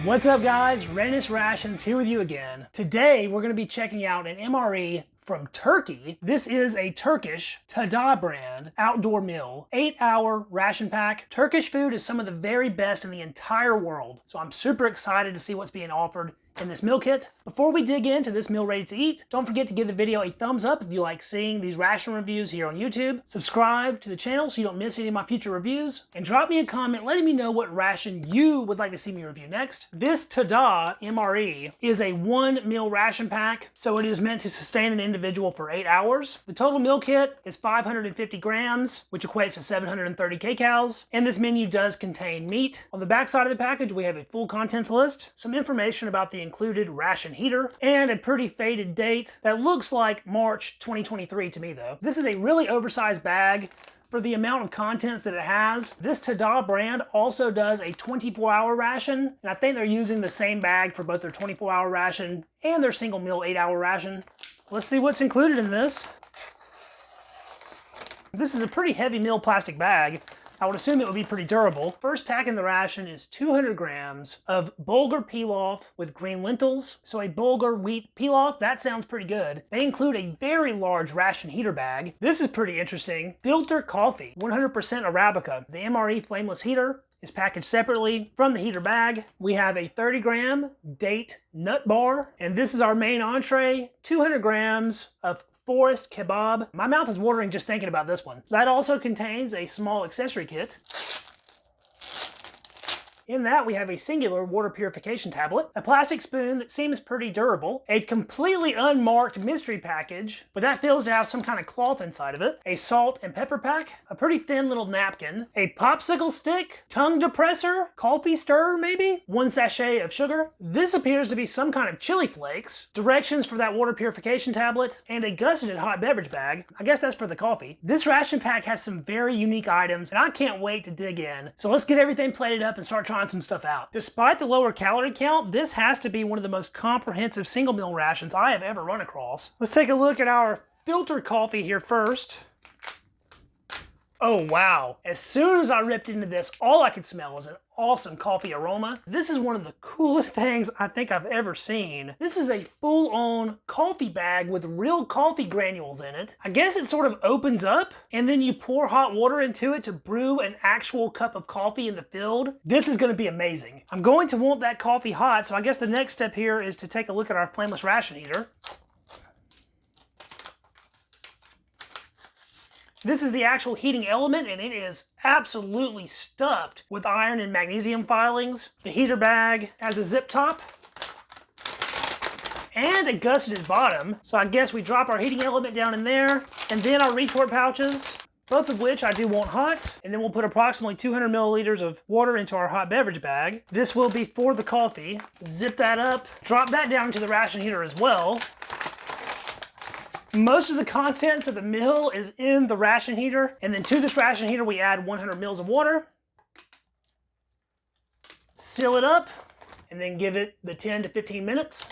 What's up guys, Readiness Rations here with you again. Today we're going to be checking out an MRE from Turkey. This is a Turkish Tada brand outdoor meal, 8-hour ration pack. Turkish food is some of the very best in the entire world, so I'm super excited to see what's being offered in this meal kit. Before we dig into this meal ready to eat, don't forget to give the video a thumbs up if you like seeing these ration reviews here on YouTube. Subscribe to the channel so you don't miss any of my future reviews, and drop me a comment letting me know what ration you would like to see me review next. This Tada MRE is a 1 meal ration pack, so it is meant to sustain an individual for 8 hours. The total meal kit is 550 grams, which equates to 730 kcals, and this menu does contain meat. On the back side of the package, we have a full contents list, some information about the included ration heater, and a pretty faded date that looks like March 2023 to me though. This is a really oversized bag for the amount of contents that it has. This Tada brand also does a 24-hour ration, and I think they're using the same bag for both their 24-hour ration and their single meal 8-hour ration. Let's see what's included in this. This is a pretty heavy meal plastic bag. I would assume it would be pretty durable. First pack in the ration is 200 grams of bulgur pilaf with green lentils. So a bulgur wheat pilaf, that sounds pretty good. They include a very large ration heater bag. This is pretty interesting. Filter coffee, 100% Arabica. The MRE flameless heater is packaged separately from the heater bag. We have a 30-gram date nut bar, and this is our main entree, 200 grams of forest kebab. My mouth is watering just thinking about this one. That also contains a small accessory kit. In that, we have a singular water purification tablet, a plastic spoon that seems pretty durable, a completely unmarked mystery package, but that feels to have some kind of cloth inside of it, a salt and pepper pack, a pretty thin little napkin, a popsicle stick, tongue depressor, coffee stirrer maybe, 1 sachet of sugar. This appears to be some kind of chili flakes, directions for that water purification tablet, and a gusseted hot beverage bag. I guess that's for the coffee. This ration pack has some very unique items, and I can't wait to dig in. So let's get everything plated up and start trying some stuff out. Despite the lower calorie count, this has to be one of the most comprehensive single meal rations I have ever run across. Let's take a look at our filtered coffee here first. Oh wow, as soon as I ripped into this, all I could smell was an awesome coffee aroma. This is one of the coolest things I think I've ever seen. This is a full-on coffee bag with real coffee granules in it. I guess it sort of opens up and then you pour hot water into it to brew an actual cup of coffee in the field. This is gonna be amazing. I'm going to want that coffee hot, so I guess the next step here is to take a look at our flameless ration heater. This is the actual heating element, and it is absolutely stuffed with iron and magnesium filings. The heater bag has a zip top and a gusseted bottom. So I guess we drop our heating element down in there, and then our retort pouches, both of which I do want hot. And then we'll put approximately 200 milliliters of water into our hot beverage bag. This will be for the coffee. Zip that up, drop that down into the ration heater as well. Most of the contents of the meal is in the ration heater, and then to this ration heater we add 100 mils of water, seal it up, and then give it the 10 to 15 minutes.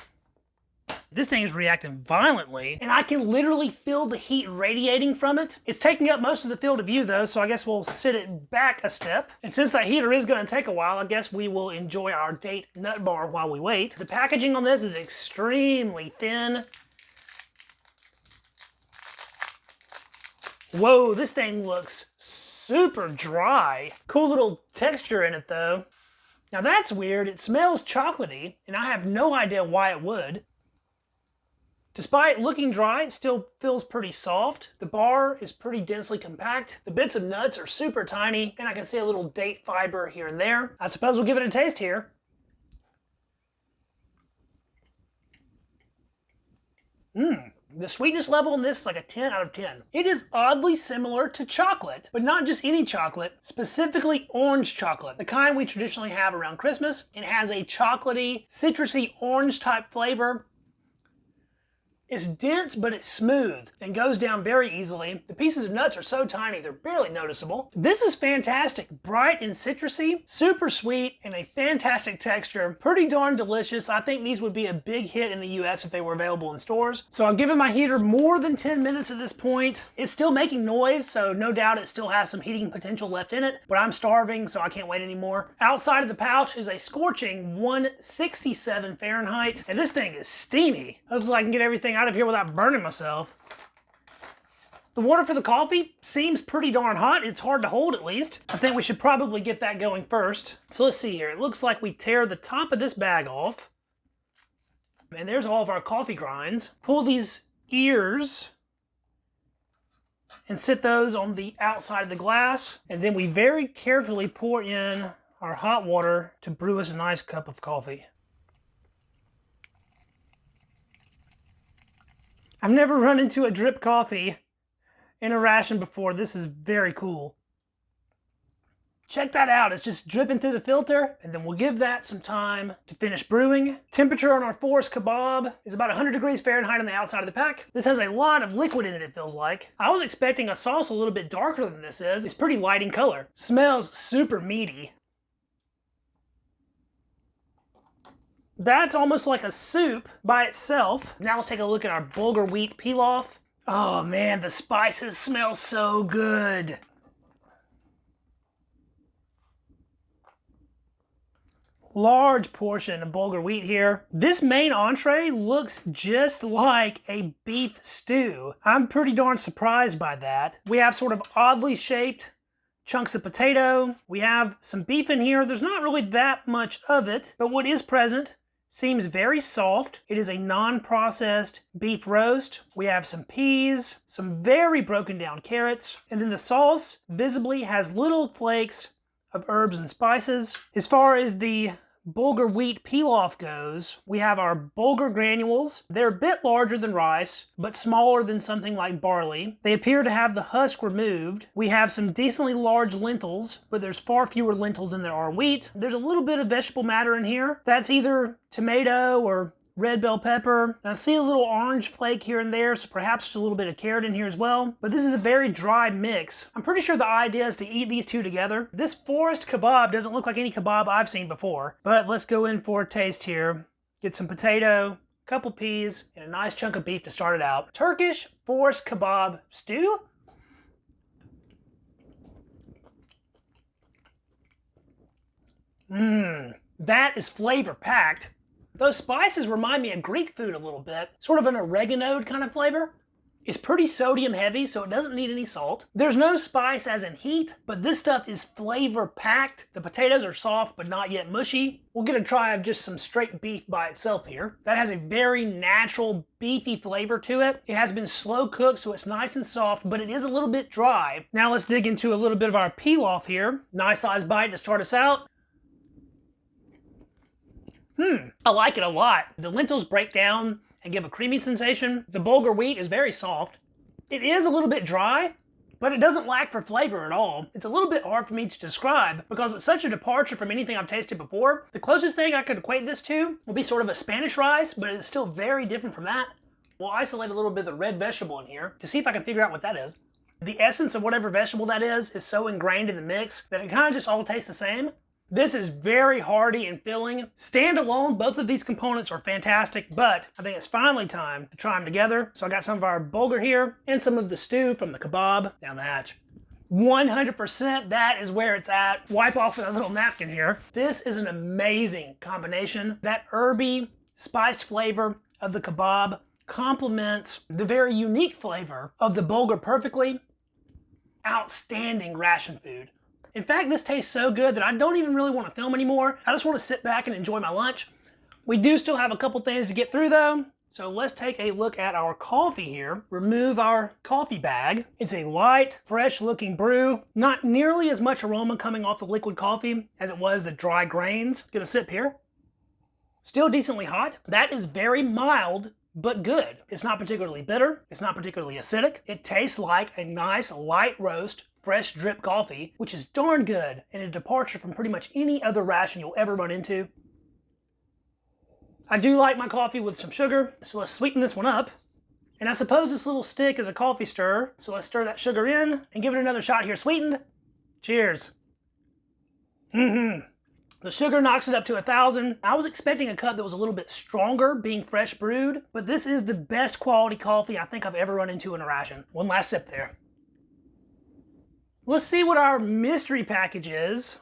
This thing is reacting violently, and I can literally feel the heat radiating from it. It's taking up most of the field of view though, so I guess we'll sit it back a step. And since that heater is gonna take a while, I guess we will enjoy our date nut bar while we wait. The packaging on this is extremely thin. Whoa, this thing looks super dry. Cool little texture in it though. Now that's weird, it smells chocolatey, and I have no idea why it would. Despite looking dry, it still feels pretty soft. The bar is pretty densely compact. The bits of nuts are super tiny, and I can see a little date fiber here and there. I suppose we'll give it a taste here. The sweetness level in this is like a 10 out of 10. It is oddly similar to chocolate, but not just any chocolate, specifically orange chocolate, the kind we traditionally have around Christmas. It has a chocolatey, citrusy, orange type flavor. It's dense, but it's smooth and goes down very easily. The pieces of nuts are so tiny, they're barely noticeable. This is fantastic. Bright and citrusy, super sweet, and a fantastic texture. Pretty darn delicious. I think these would be a big hit in the US if they were available in stores. So I've given my heater more than 10 minutes at this point. It's still making noise, so no doubt it still has some heating potential left in it, but I'm starving, so I can't wait anymore. Outside of the pouch is a scorching 167 Fahrenheit, and this thing is steamy. Hopefully I can get everything out of here without burning myself. The water for the coffee seems pretty darn hot. It's hard to hold, at least. I think we should probably get that going first. So let's see here. It looks like we tear the top of this bag off. And there's all of our coffee grinds. Pull these ears and sit those on the outside of the glass. And then we very carefully pour in our hot water to brew us a nice cup of coffee. I've never run into a drip coffee in a ration before. This is very cool. Check that out. It's just dripping through the filter, and then we'll give that some time to finish brewing. Temperature on our force kebab is about 100 degrees Fahrenheit on the outside of the pack. This has a lot of liquid in it, it feels like. I was expecting a sauce a little bit darker than this is. It's pretty light in color. Smells super meaty. That's almost like a soup by itself. Now let's take a look at our bulgur wheat pilaf. Oh man, the spices smell so good. Large portion of bulgur wheat here. This main entree looks just like a beef stew. I'm pretty darn surprised by that. We have sort of oddly shaped chunks of potato. We have some beef in here. There's not really that much of it, but what is present seems very soft. It is a non-processed beef roast. We have some peas, some very broken down carrots, and then the sauce visibly has little flakes of herbs and spices. As far as the bulgur wheat pilaf goes, we have our bulgur granules. They're a bit larger than rice, but smaller than something like barley. They appear to have the husk removed. We have some decently large lentils, but there's far fewer lentils than there are wheat. There's a little bit of vegetable matter in here. That's either tomato or red bell pepper. And I see a little orange flake here and there, so perhaps a little bit of carrot in here as well. But this is a very dry mix. I'm pretty sure the idea is to eat these two together. This forest kebab doesn't look like any kebab I've seen before, but let's go in for a taste here. Get some potato, a couple peas, and a nice chunk of beef to start it out. Turkish forest kebab stew? That is flavor packed. Those spices remind me of Greek food a little bit, sort of an oregano kind of flavor. It's pretty sodium heavy, so it doesn't need any salt. There's no spice as in heat, but this stuff is flavor packed. The potatoes are soft, but not yet mushy. We'll get a try of just some straight beef by itself here. That has a very natural beefy flavor to it. It has been slow cooked, so it's nice and soft, but it is a little bit dry. Now let's dig into a little bit of our pilaf here. Nice sized bite to start us out. I like it a lot. The lentils break down and give a creamy sensation. The bulgur wheat is very soft. It is a little bit dry, but it doesn't lack for flavor at all. It's a little bit hard for me to describe because it's such a departure from anything I've tasted before. The closest thing I could equate this to would be sort of a Spanish rice, but it's still very different from that. We'll isolate a little bit of the red vegetable in here to see if I can figure out what that is. The essence of whatever vegetable that is so ingrained in the mix that it kind of just all tastes the same. This is very hearty and filling. Standalone, both of these components are fantastic, but I think it's finally time to try them together. So I got some of our bulgur here and some of the stew from the kebab down the hatch. 100% that is where it's at. Wipe off with a little napkin here. This is an amazing combination. That herby, spiced flavor of the kebab complements the very unique flavor of the bulgur perfectly. Outstanding ration food. In fact, this tastes so good that I don't even really want to film anymore. I just want to sit back and enjoy my lunch. We do still have a couple things to get through though. So let's take a look at our coffee here. Remove our coffee bag. It's a light, fresh looking brew. Not nearly as much aroma coming off the liquid coffee as it was the dry grains. Get a sip here. Still decently hot. That is very mild, but good. It's not particularly bitter. It's not particularly acidic. It tastes like a nice light roast, fresh drip coffee, which is darn good and a departure from pretty much any other ration you'll ever run into. I do like my coffee with some sugar, so let's sweeten this one up. And I suppose this little stick is a coffee stirrer, so let's stir that sugar in and give it another shot here sweetened. Cheers. The sugar knocks it up to 1,000. I was expecting a cup that was a little bit stronger, being fresh brewed, but this is the best quality coffee I think I've ever run into in a ration. One last sip there. Let's see what our mystery package is.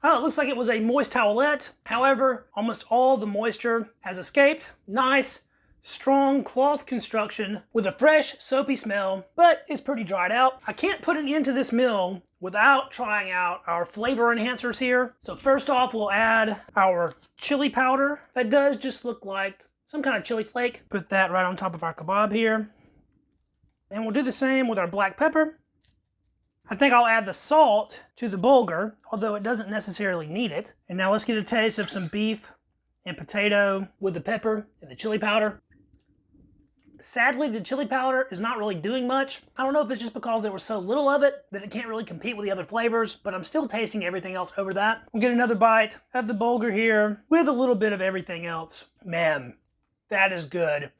Oh, it looks like it was a moist towelette. However, almost all the moisture has escaped. Nice, strong cloth construction with a fresh, soapy smell, but it's pretty dried out. I can't put it into this mill without trying out our flavor enhancers here. So first off, we'll add our chili powder. That does just look like some kind of chili flake. Put that right on top of our kebab here. And we'll do the same with our black pepper. I think I'll add the salt to the bulgur, although it doesn't necessarily need it. And now let's get a taste of some beef and potato with the pepper and the chili powder. Sadly, the chili powder is not really doing much. I don't know if it's just because there was so little of it that it can't really compete with the other flavors, but I'm still tasting everything else over that. We'll get another bite of the bulgur here with a little bit of everything else. Man, that is good.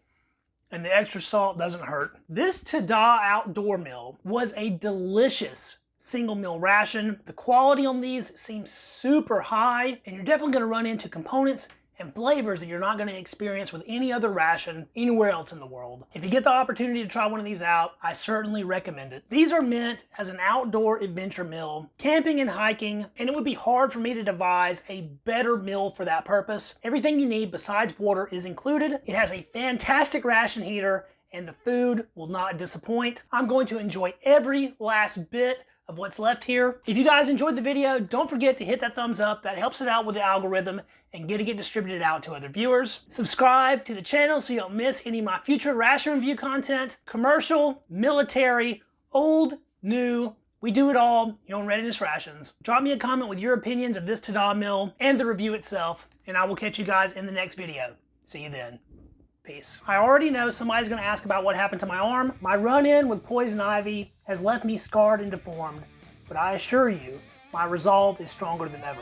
And the extra salt doesn't hurt. This Tada outdoor mill was a delicious single meal ration. The quality on these seems super high, and you're definitely gonna run into components and flavors that you're not going to experience with any other ration anywhere else in the world. If you get the opportunity to try one of these out, I certainly recommend it. These are meant as an outdoor adventure meal, camping and hiking, and it would be hard for me to devise a better meal for that purpose. Everything you need besides water is included. It has a fantastic ration heater, and the food will not disappoint. I'm going to enjoy every last bit of what's left here. If you guys enjoyed the video, don't forget to hit that thumbs up. That helps it out with the algorithm and get distributed out to other viewers. Subscribe to the channel so you don't miss any of my future ration review content, commercial, military, old, new. We do it all here on Readiness Rations. Drop me a comment with your opinions of this Tada meal and the review itself, and I will catch you guys in the next video. See you then. Peace. I already know somebody's going to ask about what happened to my arm. My run-in with poison ivy has left me scarred and deformed, but I assure you, my resolve is stronger than ever.